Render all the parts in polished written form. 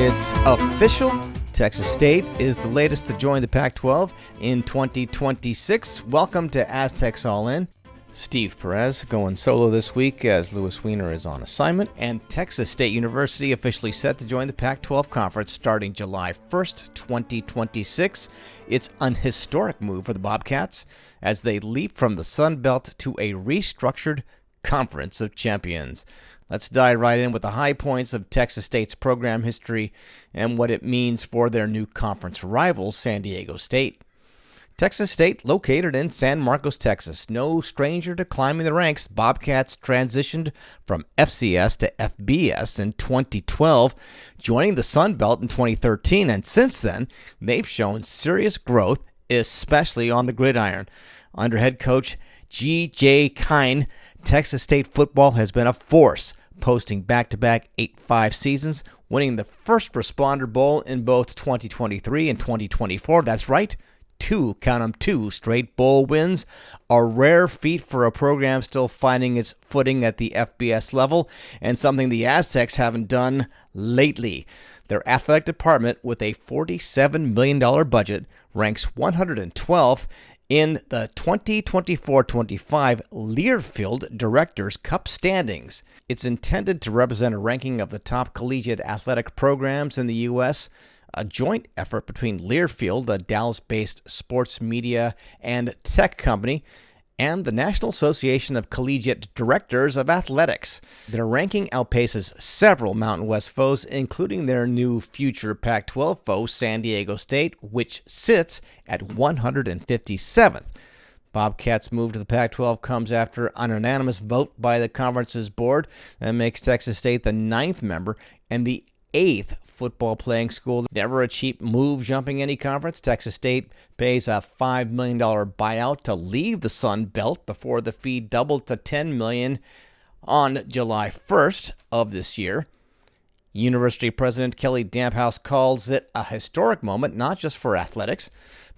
It's official. Texas State is the latest to join the Pac-12 in 2026. Welcome to Aztecs All In. Steve Perez going solo this week as Louis Weiner is on assignment, and Texas State University officially set to join the Pac-12 conference starting July 1st, 2026. It's an historic move for the Bobcats as they leap from the Sun Belt to a restructured Conference of Champions. Let's dive right in with the high points of Texas State's program history and what it means for their new conference rival, San Diego State. Texas State, located in San Marcos, Texas. No stranger to climbing the ranks, Bobcats transitioned from FCS to FBS in 2012, joining the Sun Belt in 2013, and since then, they've shown serious growth, especially on the gridiron. Under head coach G.J. Kine, Texas State football has been a force, posting back-to-back 8-5 seasons, winning the First Responder Bowl in both 2023 and 2024. That's right, two straight bowl wins, a rare feat for a program still finding its footing at the FBS level, and something the Aztecs haven't done lately. Their athletic department, with a $47 million budget, ranks 112th in the 2024-25 Learfield Directors' Cup standings. It's intended to represent a ranking of the top collegiate athletic programs in the U.S., a joint effort between Learfield, a Dallas-based sports media and tech company, and the National Association of Collegiate Directors of Athletics. Their ranking outpaces several Mountain West foes, including their new future Pac-12 foe, San Diego State, which sits at 157th. Bobcats' move to the Pac-12 comes after an unanimous vote by the conference's board that makes Texas State the 9th member and the 8th football playing school. Never a cheap move jumping any conference. Texas State pays a $5 million buyout to leave the Sun Belt before the fee doubled to $10 million on July 1st of this year. University President Kelly Damphouse calls it a historic moment, not just for athletics,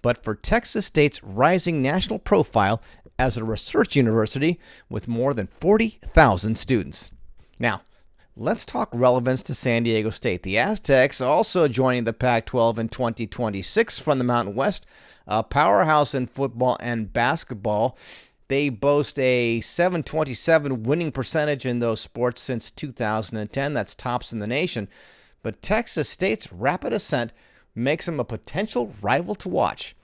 but for Texas State's rising national profile as a research university with more than 40,000 students. Now, let's talk relevance to San Diego State. The Aztecs also joining the Pac-12 in 2026 from the Mountain West, a powerhouse in football and basketball. They boast a .727 winning percentage in those sports since 2010. That's tops in the nation. But Texas State's rapid ascent makes them a potential rival to watch.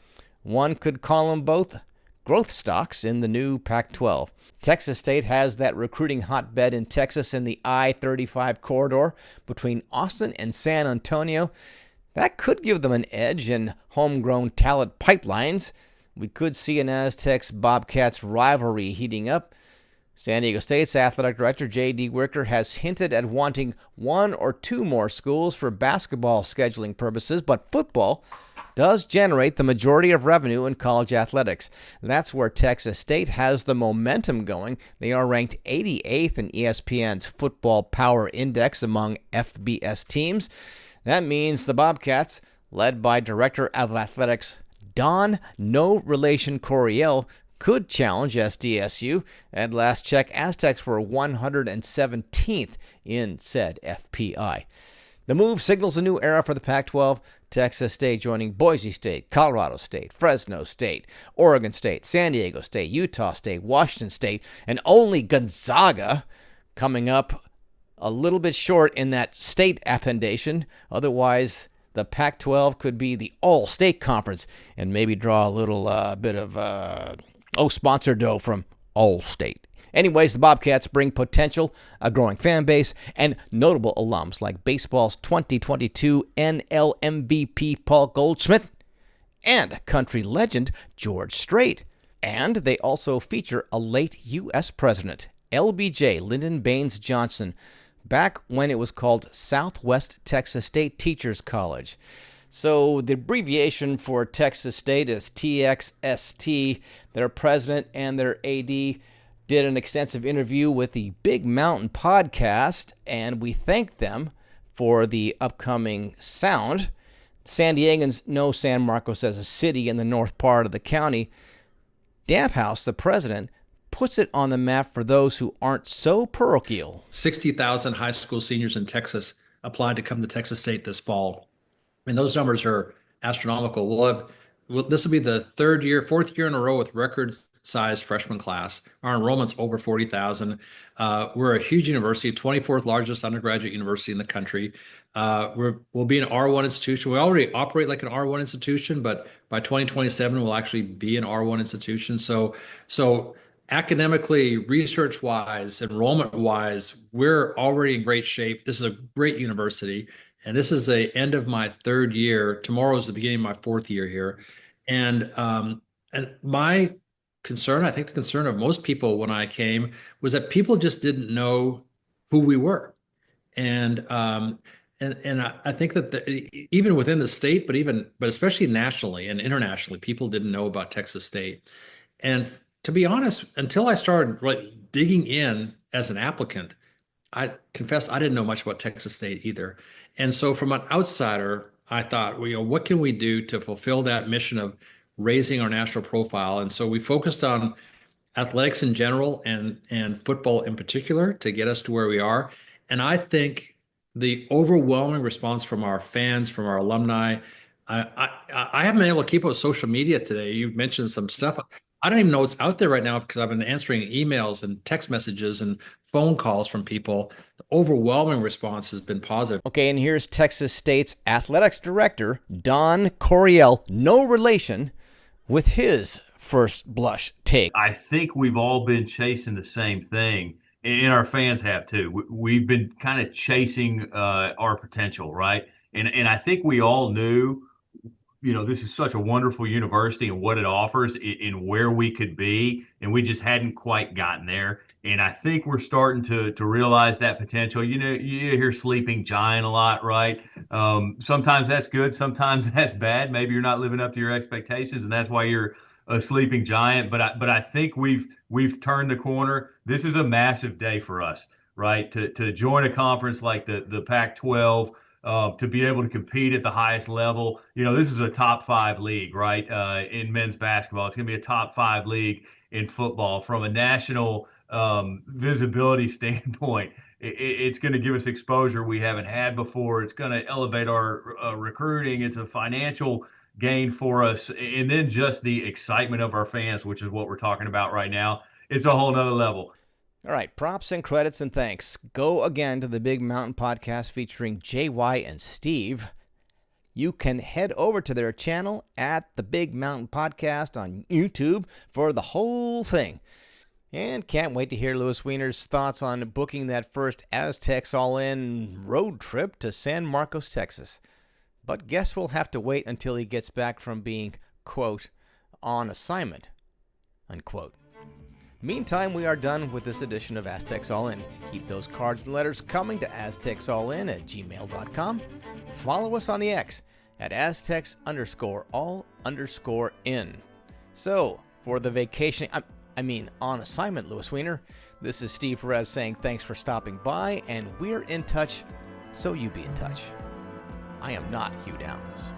One could call them both growth stocks in the new Pac-12. Texas State has that recruiting hotbed in Texas in the I-35 corridor between Austin and San Antonio. That could give them an edge in homegrown talent pipelines. We could see an Aztecs-Bobcats rivalry heating up. San Diego State's athletic director, J.D. Wicker, has hinted at wanting one or two more schools for basketball scheduling purposes, but football does generate the majority of revenue in college athletics. That's where Texas State has the momentum going. They are ranked 88th in ESPN's Football Power Index among FBS teams. That means the Bobcats, led by Director of Athletics Don No Relation Coryell, could challenge SDSU. At last check, Aztecs were 117th in said FPI. The move signals a new era for the Pac-12. Texas State joining Boise State, Colorado State, Fresno State, Oregon State, San Diego State, Utah State, Washington State, and only Gonzaga coming up a little bit short in that state appendation. Otherwise, the Pac-12 could be the all-state conference and maybe draw a little bit of sponsor dough from All-State. Anyways, the Bobcats bring potential, a growing fan base, and notable alums like baseball's 2022 NL MVP Paul Goldschmidt and country legend George Strait. And they also feature a late U.S. president, LBJ Lyndon Baines Johnson, back when it was called Southwest Texas State Teachers College. So the abbreviation for Texas State is TXST. Their president and their AD did an extensive interview with the Big Mountain podcast, and we thank them for the upcoming sound. San Diegans know San Marcos as a city in the north part of the county. Damphouse, the president, puts it on the map for those who aren't so parochial. 60,000 high school seniors in Texas applied to come to Texas State this fall. And those numbers are astronomical. This will be the fourth year in a row with record-sized freshman class. Our enrollment's over 40,000. We're a huge university, 24th largest undergraduate university in the country. We'll be an R1 institution. We already operate like an R1 institution, but by 2027 we'll actually be an R1 institution. So academically, research-wise, enrollment-wise, we're already in great shape. This is a great university. And this is the end of my third year. Tomorrow is the beginning of my fourth year here. And my concern, I think the concern of most people when I came, was that people just didn't know who we were. And I think that even within the state, but especially nationally and internationally, people didn't know about Texas State. And to be honest, until I started digging in as an applicant, I confess I didn't know much about Texas State either. And so from an outsider, I thought, well, what can we do to fulfill that mission of raising our national profile? And so we focused on athletics in general and football in particular to get us to where we are. And I think the overwhelming response from our fans, from our alumni, I haven't been able to keep up with social media today. You mentioned some stuff. I don't even know what's out there right now because I've been answering emails and text messages and phone calls from people. The overwhelming response has been positive. Okay, and here's Texas State's athletics director, Don Coryell, no relation, with his first blush take. I think we've all been chasing the same thing, and our fans have too. We've been kind of chasing our potential, right? And I think we all knew, this is such a wonderful university and what it offers and where we could be, and we just hadn't quite gotten there. And I think we're starting to realize that potential. You hear sleeping giant a lot, right? Sometimes that's good, sometimes that's bad. Maybe you're not living up to your expectations, and that's why you're a sleeping giant. But I think we've turned the corner. This is a massive day for us, right? To join a conference like the Pac-12. To be able to compete at the highest level. This is a top 5 league, right? In men's basketball. It's going to be a top 5 league in football. From a national visibility standpoint, it's going to give us exposure we haven't had before. It's going to elevate our recruiting. It's a financial gain for us. And then just the excitement of our fans, which is what we're talking about right now. It's a whole nother level. All right, props and credits and thanks go again to the Big Mountain Podcast featuring JY and Steve. You can head over to their channel at the Big Mountain Podcast on YouTube for the whole thing. And can't wait to hear Louis Weiner's thoughts on booking that first Aztecs All In road trip to San Marcos, Texas. But guess we'll have to wait until he gets back from being, quote, on assignment, unquote. Meantime, we are done with this edition of Aztecs All In. Keep those cards and letters coming to aztecsallin@gmail.com. Follow us on the X at Aztecs_all_in. So, for the vacation, on assignment, Louis Weiner, this is Steve Perez saying thanks for stopping by, and we're in touch, so you be in touch. I am not Hugh Downs.